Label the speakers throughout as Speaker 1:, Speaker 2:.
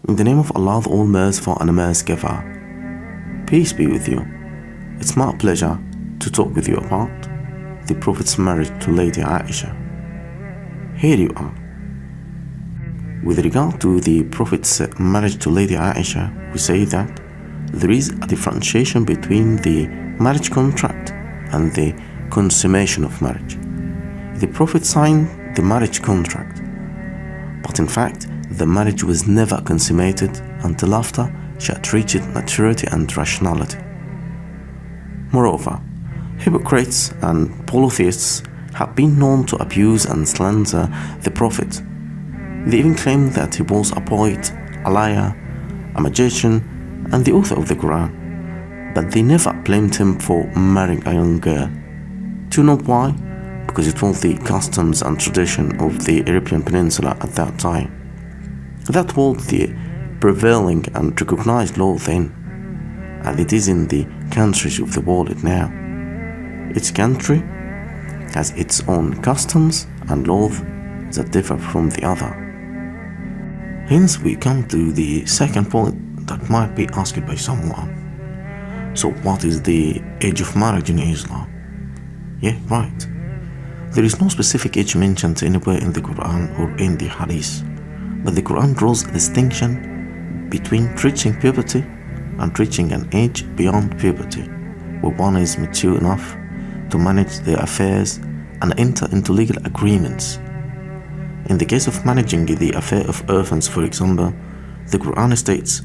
Speaker 1: In the name of Allah, the All-Merciful and Merciful, peace be with you. It's my pleasure to talk with you about the Prophet's marriage to Lady Aisha. Here you are. With regard to the Prophet's marriage to Lady Aisha, we say that there is a differentiation between the marriage contract and the consummation of marriage. The Prophet signed the marriage contract, but in fact, the marriage was never consummated until after she had reached maturity and rationality. Moreover, hypocrites and polytheists have been known to abuse and slander the Prophet. They even claimed that he was a poet, a liar, a magician, and the author of the Quran, but they never blamed him for marrying a young girl. Do you know why? Because it was the customs and tradition of the Arabian Peninsula at that time. That was the prevailing and recognized law then, and it is in the countries of the world now. Each country has its own customs and laws that differ from the other. Hence we come to the second point that might be asked by someone. So what is the age of marriage in Islam? Yeah, right. There is no specific age mentioned anywhere in the Quran or in the Hadith, but the Quran draws a distinction between reaching puberty and reaching an age beyond puberty, where one is mature enough to manage their affairs and enter into legal agreements. In the case of managing the affair of orphans, for example, the Quran states,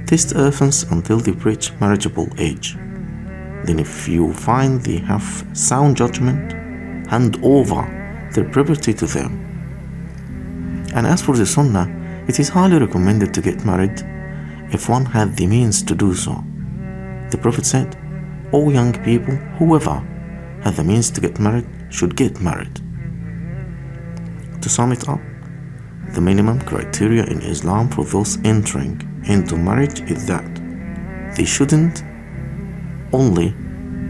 Speaker 1: "Test orphans until they reach marriageable age. Then if you find they have sound judgment, hand over their property to them." And as for the Sunnah, it is highly recommended to get married if one had the means to do so. The Prophet said, "All young people, whoever had the means to get married, should get married." To sum it up, the minimum criteria in Islam for those entering into marriage is that they shouldn't only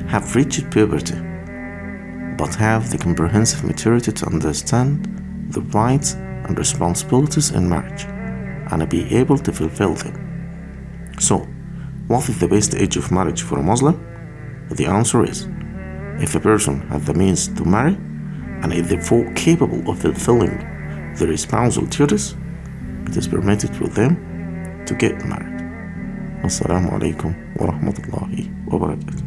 Speaker 1: have reached puberty, but have the comprehensive maturity to understand the rights and responsibilities in marriage and be able to fulfill them. So, what is the best age of marriage for a Muslim? The answer is, if a person has the means to marry and is therefore capable of fulfilling their spousal duties, it is permitted for them to get married. Assalamu alaikum wa rahmatullahi wa barakatuh.